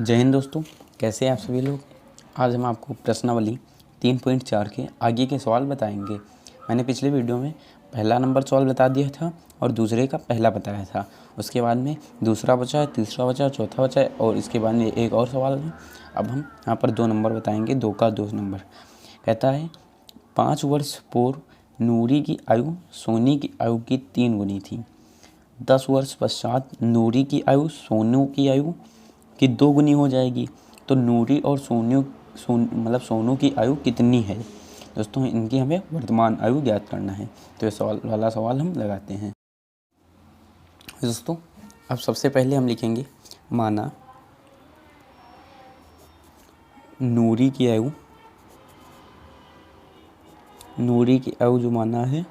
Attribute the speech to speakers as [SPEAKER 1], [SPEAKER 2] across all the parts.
[SPEAKER 1] जय हिंद दोस्तों, कैसे हैं आप सभी लोग। आज हम आपको प्रश्नावली 3.4 के आगे के सवाल बताएंगे। मैंने पिछले वीडियो में पहला नंबर सवाल बता दिया था और दूसरे का पहला बताया था। उसके बाद में दूसरा बचा है, तीसरा बचा है, चौथा बचा है और इसके बाद में एक और सवाल है। अब हम यहाँ पर 2 नंबर बताएंगे, 2 का 2 नंबर। कहता है 5 वर्ष पूर्व नूरी की आयु सोनी की आयु की 3 गुनी थी। 10 वर्ष पश्चात नूरी की आयु सोनू की आयु की 2 गुनी हो जाएगी। तो नूरी और सोनू की आयु कितनी है। दोस्तों इनकी हमें वर्तमान आयु ज्ञात करना है। तो ये सवाल हम लगाते हैं। दोस्तों अब सबसे पहले हम लिखेंगे, माना नूरी की आयु जो माना है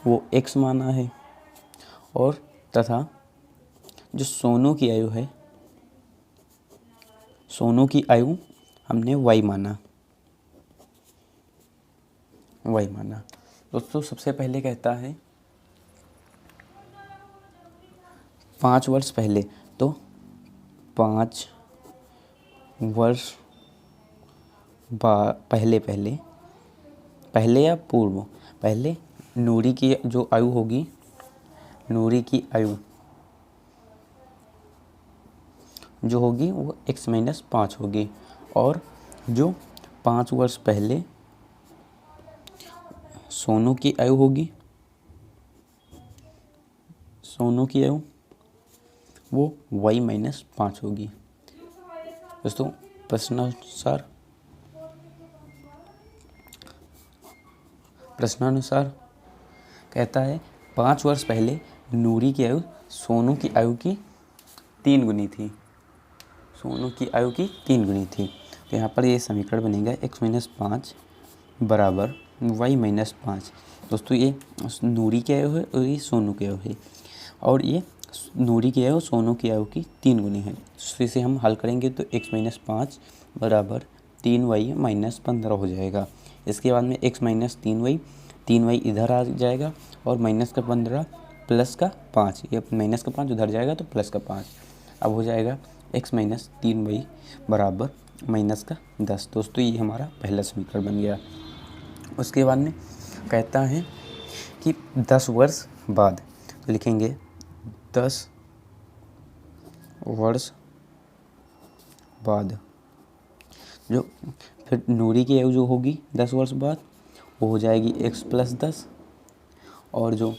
[SPEAKER 1] वो x माना है और तथा जो सोनू की आयु है, सोनू की आयु हमने y माना। दोस्तों सबसे पहले कहता है 5 वर्ष पहले, तो 5 वर्ष पहले या पूर्व, पहले नूरी की जो आयु होगी, नूरी की आयु जो होगी वो x-5 होगी और जो 5 वर्ष पहले सोनू की आयु होगी, सोनू की आयु वो y-5 होगी। दोस्तों प्रश्नानुसार कहता है 5 वर्ष पहले नूरी की आयु सोनू की आयु की 3 गुनी थी। तो यहाँ पर ये समीकरण बनेगा x-5 बराबर y-5। दोस्तों ये नूरी की आयु है और ये सोनू की आयु है और ये नूरी की आयु सोनू की आयु की 3 गुनी है। तो इसे हम हल करेंगे तो x-5 बराबर 3y-15 हो जाएगा। इसके बाद में x-3y इधर आ जाएगा और -15 प्लस का 5, ये -5 उधर जाएगा तो प्लस का 5। अब हो जाएगा x-3y बराबर -10। दोस्तों ये हमारा पहला समीकरण बन गया। उसके बाद में कहता है कि 10 वर्ष बाद, तो लिखेंगे 10 वर्ष बाद जो फिर नूरी की आयु जो होगी 10 वर्ष बाद वो हो जाएगी x+10 और जो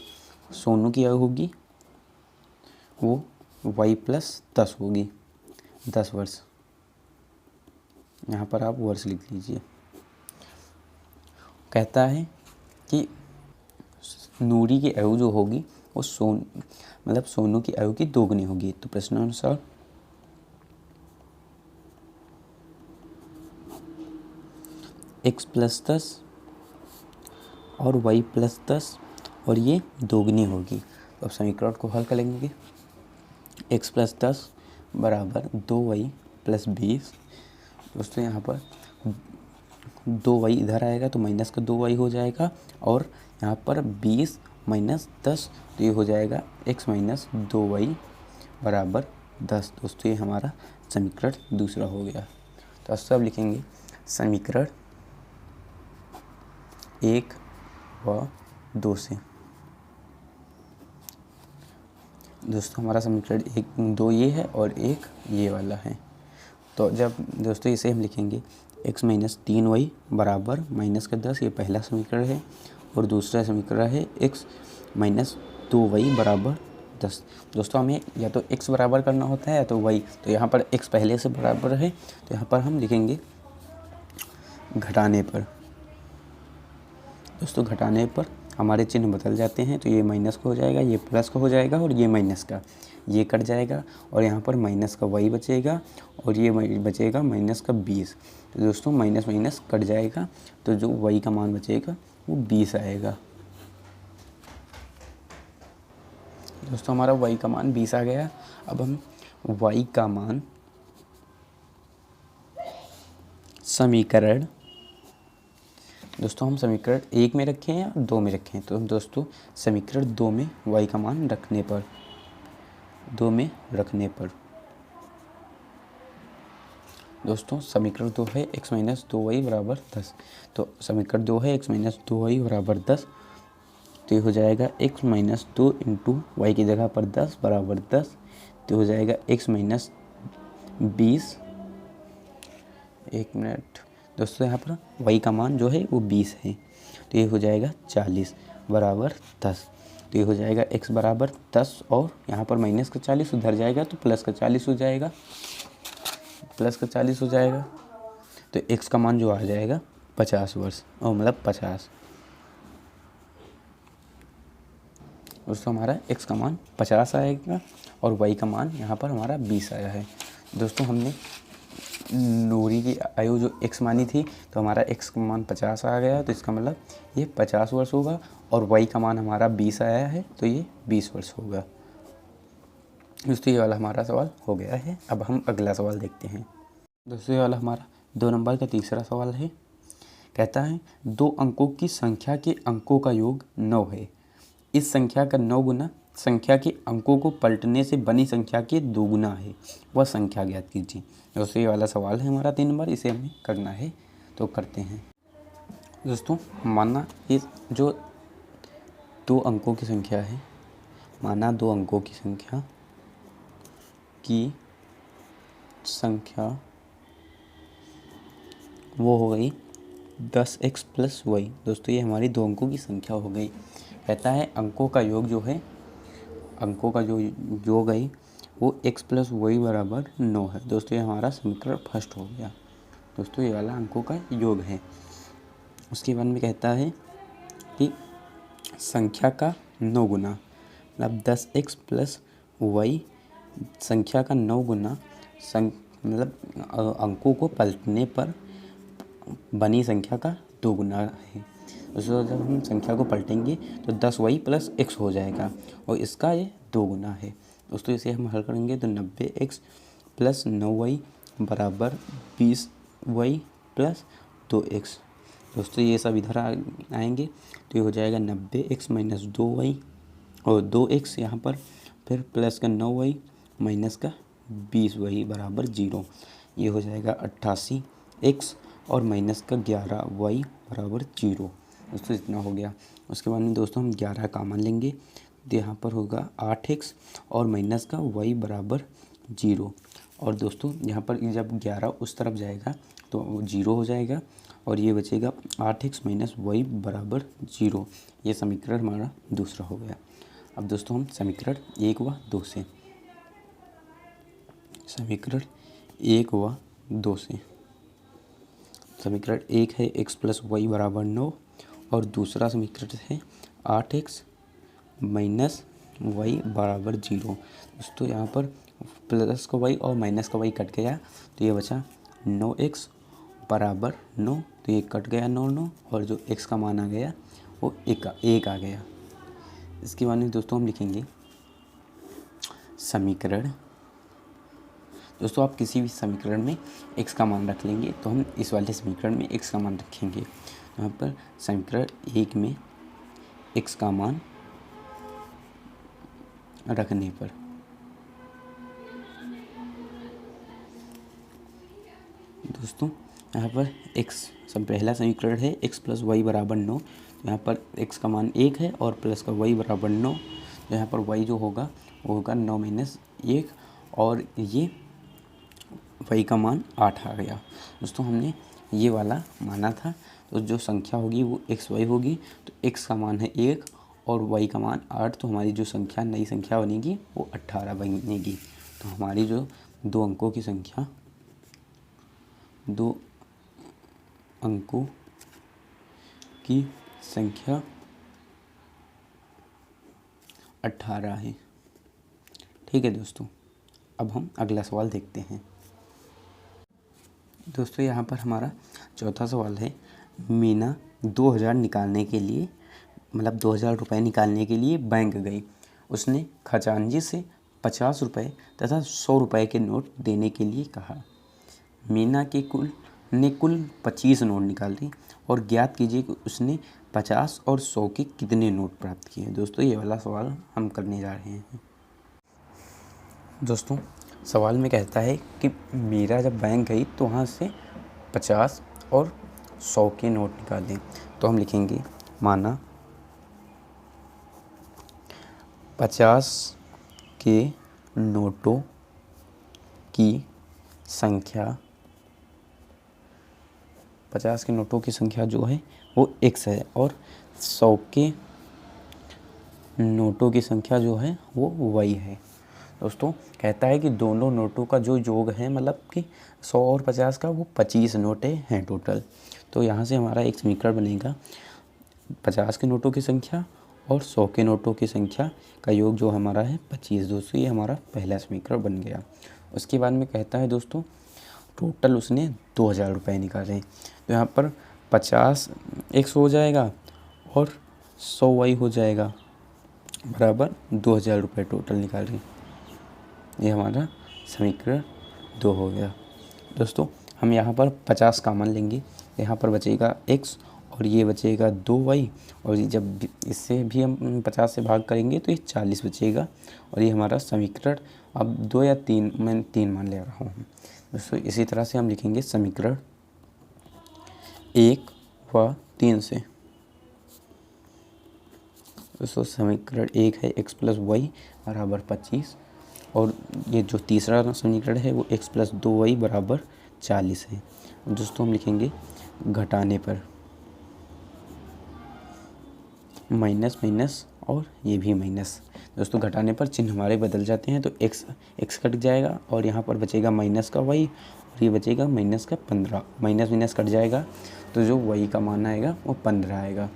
[SPEAKER 1] सोनू की आयु होगी वो y+10 होगी। 10 वर्ष, यहाँ पर आप वर्ष लिख लीजिए। कहता है कि नूरी की आयु जो होगी वो सोनू की आयु की 2 गुनी होगी। तो प्रश्नानुसार x+10 और y+10 और ये 2 गुनी होगी। तो अब समीकरण को हल करेंगे। x+10 बराबर 2y+20। दोस्तों यहाँ पर 2y इधर आएगा तो माइनस का 2y हो जाएगा और यहाँ पर 20 - 10 तो ये हो जाएगा x-2y बराबर 10। दोस्तों ये हमारा समीकरण दूसरा हो गया। तो सब लिखेंगे समीकरण 1 व 2 से। दोस्तों हमारा समीकरण 2 ये है और 1 ये वाला है। तो जब दोस्तों इसे हम लिखेंगे x-3y बराबर -10, ये पहला समीकरण है और दूसरा समीकरण है x-2y बराबर 10। दोस्तों हमें या तो x बराबर करना होता है या तो y। तो यहाँ पर x पहले से बराबर है तो यहाँ पर हम लिखेंगे घटाने पर। दोस्तों घटाने पर हमारे चिन्ह बदल जाते हैं। तो ये माइनस का हो जाएगा, ये प्लस का हो जाएगा और ये माइनस का, ये कट जाएगा और यहाँ पर माइनस का y बचेगा और ये बचेगा -20। तो दोस्तों माइनस कट जाएगा तो जो y का मान बचेगा वो 20 आएगा। दोस्तों हमारा y का मान 20 आ गया। अब हम y का मान समीकरण, दोस्तों हम समीकरण 1 में रखें या 2 में रखें। तो हम दोस्तों समीकरण 2 में y का मान रखने पर दोस्तों समीकरण 2 है x माइनस 2y बराबर 10। तो समीकरण 2 है x माइनस 2y बराबर 10। तो ये हो जाएगा x माइनस 2 इंटू वाई की जगह पर 10 बराबर 10। तो हो जाएगा x माइनस 20। एक मिनट दोस्तों, यहाँ पर y का मान जो है वो 20 है। तो ये हो जाएगा 40 बराबर 10। तो ये हो जाएगा x बराबर 10 और यहाँ पर माइनस का 40 उधर जाएगा तो प्लस का 40 हो जाएगा, प्लस का 40 हो जाएगा। तो x का मान जो आ जाएगा 50 वर्ष, और मतलब 50। दोस्तों हमारा x का मान 50 आएगा और y का मान यहाँ पर हमारा 20 आया है। दोस्तों हमने नूरी की आयु जो x मानी थी, तो हमारा x का मान 50 आ गया, तो इसका मतलब ये 50 वर्ष होगा। और y का मान हमारा 20 आया है, तो ये 20 वर्ष होगा। दोस्तों ये वाला हमारा सवाल हो गया है। अब हम अगला सवाल देखते हैं। दोस्तों ये वाला हमारा 2 नंबर का तीसरा सवाल है। कहता है 2 अंकों की संख्या के अंकों का योग 9 है। इस संख्या का 9 गुना संख्या के अंकों को पलटने से बनी संख्या के 2 गुना है, वह संख्या ज्ञात कीजिए। दोस्तों ये वाला सवाल है हमारा 3 नंबर, इसे हमें करना है, तो करते हैं। दोस्तों माना ये जो 2 अंकों की संख्या है, माना 2 अंकों की संख्या वो हो गई 10x प्लस वाई। दोस्तों ये हमारी 2 अंकों की संख्या हो गई। कहता है अंकों का योग जो है, अंकों का जो योग है वो x प्लस वाई बराबर 9 है। दोस्तों ये हमारा समीकरण फर्स्ट हो गया। दोस्तों ये वाला अंकों का योग है। उसके बाद में कहता है कि संख्या का 9 गुना, मतलब 10x प्लस वाई संख्या का 9 गुना मतलब अंकों को पलटने पर बनी संख्या का 2 गुना है। उसको जब हम संख्या को पलटेंगे तो 10y प्लस x हो जाएगा और इसका ये 2 गुना है। दोस्तों इसे हम हल करेंगे तो 90x प्लस 9y बराबर 20y प्लस 2x। दोस्तों ये सब इधर आएंगे तो ये हो जाएगा 90x माइनस 2y और 2x यहाँ पर, फिर प्लस का 9y माइनस का 20y बराबर 0। ये हो जाएगा 88x और माइनस का 11y बराबर 0। दोस्तों इतना हो गया। उसके बाद में दोस्तों हम 11 कॉमन लेंगे तो यहाँ पर होगा 8x और माइनस का y बराबर 0। और दोस्तों यहाँ पर जब 11 उस तरफ जाएगा तो 0 हो जाएगा और ये बचेगा 8x माइनस y बराबर 0। ये समीकरण हमारा दूसरा हो गया। अब दोस्तों हम समीकरण 1 व 2 से, समीकरण 1 व 2 से, समीकरण 1 है x प्लस वाई बराबर 9 और दूसरा समीकरण है 8x माइनस वाई बराबर 0। दोस्तों यहाँ पर प्लस का y और माइनस का y कट गया तो ये बचा 9x बराबर 9। तो ये कट गया 9 और जो x का मान आ गया वो 1 आ गया। इसके बाद में दोस्तों हम लिखेंगे समीकरण। दोस्तों आप किसी भी समीकरण में x का मान रख लेंगे तो हम इस वाले समीकरण में x का मान रखेंगे। यहाँ पर समीकरण 1 में x का मान रखने पर दोस्तों यहाँ पर x सब पहला समीकरण है x प्लस वाई बराबर 9। तो यहाँ पर x का मान 1 है और प्लस का y बराबर 9। तो यहाँ पर y जो होगा वो होगा 9 माइनस 1 और ये y का मान 8 आ गया। दोस्तों हमने ये वाला माना था, तो जो संख्या होगी वो एक्स वाई होगी। तो x का मान है 1 और y का मान 8, तो हमारी जो संख्या नई संख्या बनेगी वो 18 बनेगी। तो हमारी जो 2 अंकों की संख्या, 2 अंकों की संख्या 18 है। ठीक है दोस्तों, अब हम अगला सवाल देखते हैं। दोस्तों यहाँ पर हमारा चौथा सवाल है, मीना 2000 निकालने के लिए, मतलब 2000 रुपये निकालने के लिए बैंक गई। उसने खजांची से 50 रुपये तथा 100 रुपये के नोट देने के लिए कहा। मीना के कुल 25 नोट निकाले और ज्ञात कीजिए कि उसने 50 और 100 के कितने नोट प्राप्त किए। दोस्तों ये वाला सवाल हम करने जा रहे हैं। दोस्तों सवाल में कहता है कि मीरा जब बैंक गई तो वहाँ से 50 और 100 के नोट निकालें। तो हम लिखेंगे माना 50 के नोटों की संख्या 50 के नोटों की संख्या जो है वो x है और 100 के नोटों की संख्या जो है वो y है। दोस्तों कहता है कि दोनों नोटों का जो योग है मतलब कि 100 और 50 का वो 25 नोटें हैं टोटल। तो यहाँ से हमारा एक समीकरण बनेगा 50 के नोटों की संख्या और 100 के नोटों की संख्या का योग जो हमारा है 25। दोस्तों ये हमारा पहला समीकरण बन गया। उसके बाद में कहता है दोस्तों टोटल उसने 2000 रुपये निकाले। तो यहाँ पर 50 x हो जाएगा और 100 y हो जाएगा बराबर 2000 रुपये टोटल निकाले। ये हमारा समीकरण 2 हो गया। दोस्तों हम यहाँ पर 50 कॉमन लेंगे, यहाँ पर बचेगा x और ये बचेगा 2y और जब इससे भी हम 50 से भाग करेंगे तो ये 40 बचेगा और ये हमारा समीकरण अब 2 या 3 मैं 3 मान ले रहा हूँ। दोस्तों इसी तरह से हम लिखेंगे समीकरण 1 व 3 से। दोस्तों समीकरण 1 है x + y बराबर 25 और ये जो तीसरा समीकरण है वो x + 2y बराबर 40 है। दोस्तों हम लिखेंगे घटाने पर माइनस माइनस और ये भी माइनस। दोस्तों घटाने पर चिन्ह हमारे बदल जाते हैं तो x कट जाएगा और यहाँ पर बचेगा माइनस का y और ये बचेगा माइनस का 15। माइनस माइनस कट जाएगा तो जो y का मान आएगा वो 15 आएगा।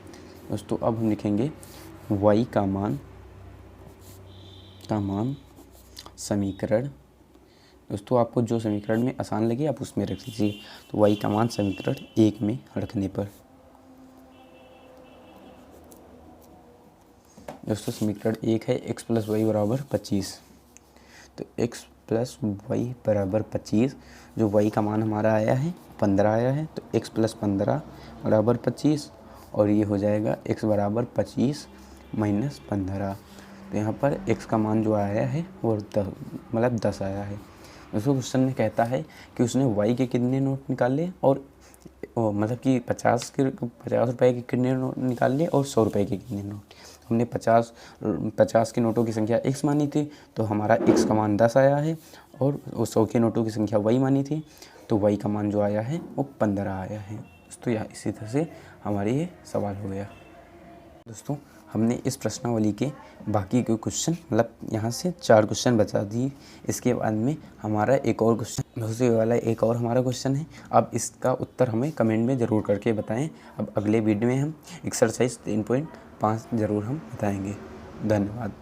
[SPEAKER 1] दोस्तों अब हम लिखेंगे y का मान समीकरण। दोस्तों आपको जो समीकरण में आसान लगे आप उसमें रख लीजिए। तो y का मान समीकरण 1 में रखने पर दोस्तों समीकरण 1 है x + y बराबर 25। तो x + y बराबर 25 जो y का मान हमारा आया है 15 आया है तो x + 15 बराबर 25 और ये हो जाएगा x बराबर 25 - 15। तो यहाँ पर x का मान जो आया है वो 10 आया है। दोस्तों क्वेश्चन में कहता है कि उसने y के कितने नोट निकाले और मतलब कि 50 रुपए के कितने नोट निकाले और 100 रुपए के कितने नोट। हमने 50 के नोटों की संख्या x मानी थी तो हमारा x का मान 10 आया है और 100 के नोटों की संख्या y मानी थी तो y का मान जो आया है वो 15 आया है। दोस्तों यहाँ इसी तरह से हमारे ये सवाल हो गया। दोस्तों हमने इस प्रश्नावली के बाकी के क्वेश्चन मतलब यहाँ से 4 क्वेश्चन बचा दिए। इसके बाद में हमारा एक और क्वेश्चन दूसरे वाला एक और हमारा क्वेश्चन है। अब इसका उत्तर हमें कमेंट में ज़रूर करके बताएं। अब अगले वीडियो में हम एक्सरसाइज 3.5 ज़रूर हम बताएंगे। धन्यवाद।